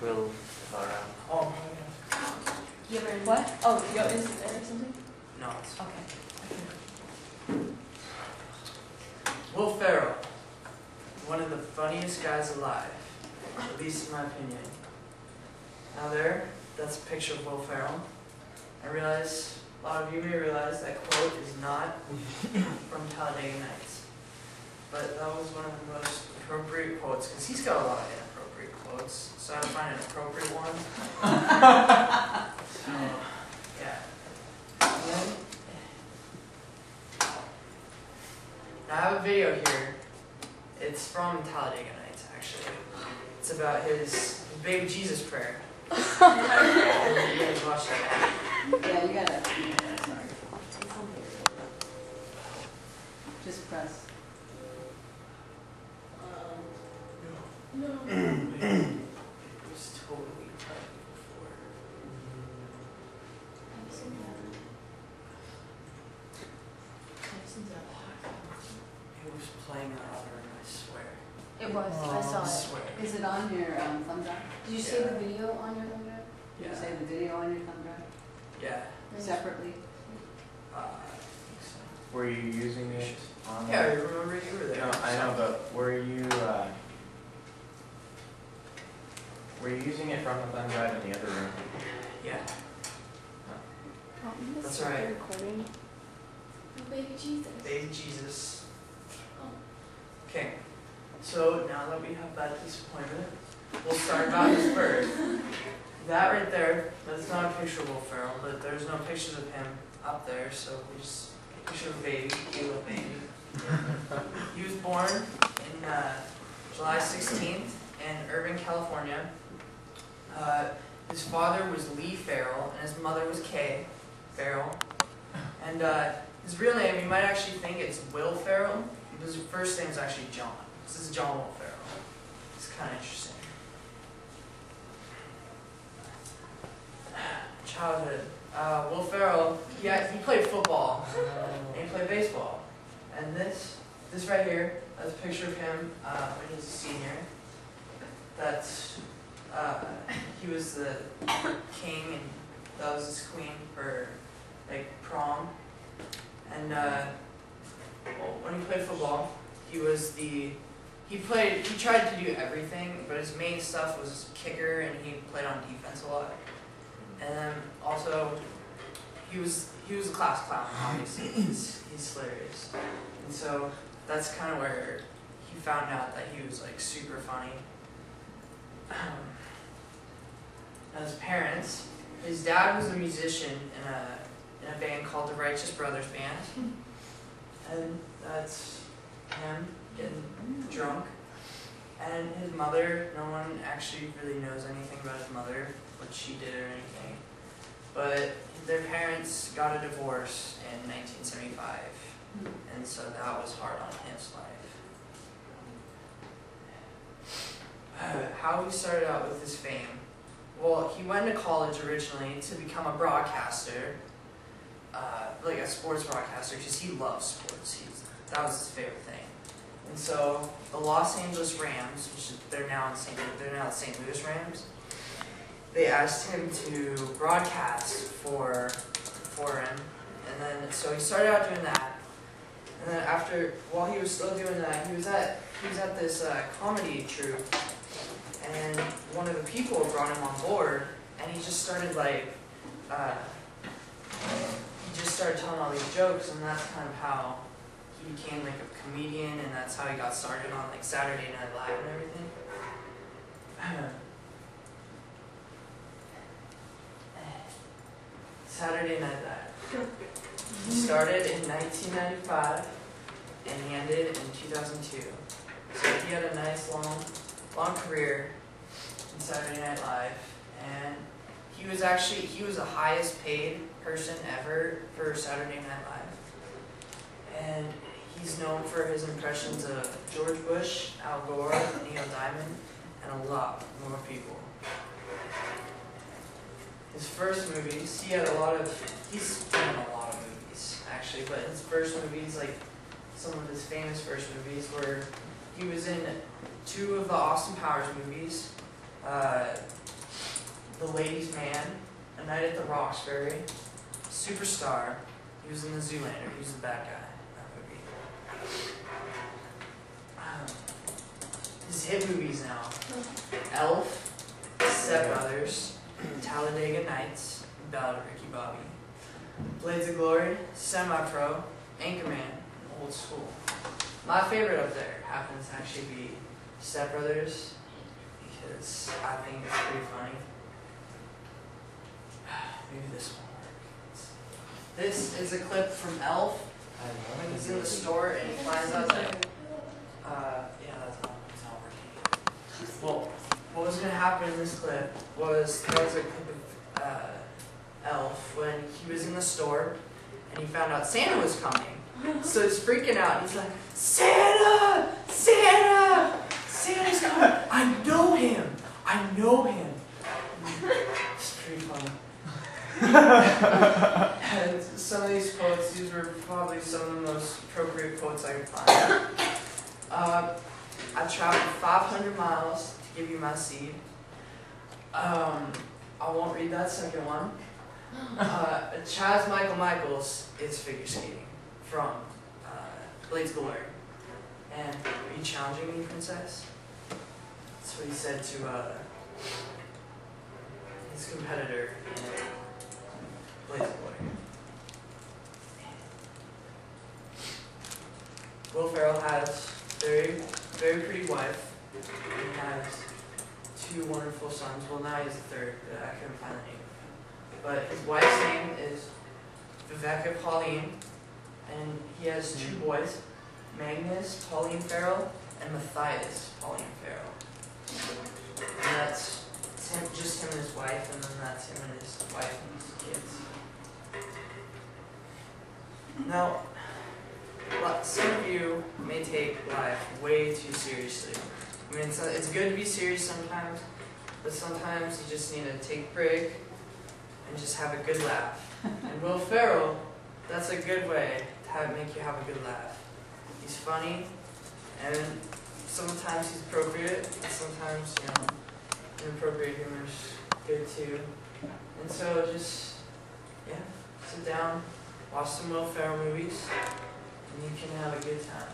Will Ferrell. Oh, You ever what? Oh, yo, is there something? no, it's Okay. Will Ferrell, one of the funniest guys alive, at least in my opinion. Now that's a picture of Will Ferrell. I realize, a lot of you may realize that quote is not from Talladega Nights. But that was one of the most appropriate quotes, because he's got a lot of inappropriate quotes, so I had to find an appropriate one. So, yeah. And then, I have a video here. It's from Talladega Nights, actually. It's about his baby Jesus prayer. You guys watch that. Yeah, you gotta. Sorry. Just press. No. It was totally tiny before. It was playing that other, I swear. It was. I I saw it. swear. Is it on your thumb drive? Did you save the video on your thumb drive? Did you Yeah. save the video on your thumb drive Yeah. separately? I think so. Were you using it on? Yeah, I remember you were there. No, I know, but were you using it from the thumb drive in the other room? Yeah. Oh, That's right. Recording. Oh, baby Jesus. Baby Jesus. Oh. Okay. So now that we have that disappointment, we'll start about his birth. That right there, that's not a picture of Will Ferrell, but there's no pictures of him up there, so we just picture of a baby, cute little baby. He was born in July 16th in Irvine, California. His father was Lee Ferrell, and his mother was Kay Ferrell. And his real name, you might actually think it's Will Ferrell, but his first name is actually John. This is John Will Ferrell. It's kind of interesting. Childhood. Will Ferrell, he played football, and he played baseball. And this right here, that's a picture of him when he was a senior. That's, he was the king, and that was his queen for, like, prom. And, well, when he played football, he tried to do everything, but his main stuff was kicker, and he played on defense a lot. And then also, he was a class clown, obviously. He's hilarious. And so that's kind of where he found out that he was like super funny. His parents, his dad was a musician in a band called the Righteous Brothers Band, and that's him getting drunk. And his mother, no one actually really knows anything about his mother, what she did or anything. But their parents got a divorce in 1975, and so that was hard on his life. How he started out with his fame. Well, he went to college originally to become a broadcaster, like a sports broadcaster, because he loves sports. That was his favorite thing. And so the Los Angeles Rams, which they're now the St. Louis Rams, they asked him to broadcast for him, and then so he started out doing that. And then while he was still doing that, he was at this comedy troupe, and one of the people brought him on board, and he just started telling all these jokes, and that's kind of how he became like a comedian, and that's how he got started on like Saturday Night Live and everything. Saturday Night Live. He started in 1995 and he ended in 2002. So he had a nice long career in Saturday Night Live, and he was the highest paid person ever for Saturday Night Live. And he's known for his impressions of George Bush, Al Gore, Neil Diamond, and a lot more people. His first movies, he's been in a lot of movies, actually, but his first movies, like some of his famous first movies, were, he was in 2 of the Austin Powers movies, The Ladies' Man, A Night at the Roxbury, Superstar. He was in the Zoolander. He was the bad guy in that movie. His hit movies now: Elf, Step Brothers, Talladega Nights, Ballad of Ricky Bobby, Blades of Glory, Semi-Pro, Anchorman, and Old School. My favorite up there happens to actually be Step Brothers because I think it's pretty funny. Maybe this one works. This is a clip from Elf. When he's in the store and he finds out that, yeah, that's not working. Well, what was going to happen in this clip was, there was a clip of Elf when he was in the store and he found out Santa was coming. So he's freaking out. He's like, Santa! Santa! Santa's coming! I know him! I know him! It's pretty funny. And some of these quotes, these were probably some of the most appropriate quotes I could find. I traveled 500 miles to give you my seed. I won't read that second one. Chaz Michaels is figure skating from Blades of Glory. And are you challenging me, princess? That's what he said to his competitor in Blades of Glory. Will Ferrell has a very pretty wife. He has 2 wonderful sons. Well, now he's the 3rd, but I couldn't find the name of him. But his wife's name is Viveka Pauline, and he has 2 boys, Magnus Pauline Ferrell and Matthias Pauline Ferrell. And that's him, just him and his wife, and then that's him and his wife and his kids. Now, some of you may take life way too seriously. I mean, it's good to be serious sometimes, but sometimes you just need to take a break and just have a good laugh. And Will Ferrell, that's a good way to make you have a good laugh. He's funny, and sometimes he's appropriate, and sometimes, inappropriate humor is good too. And so just, sit down, watch some Will Ferrell movies, and you can have a good time.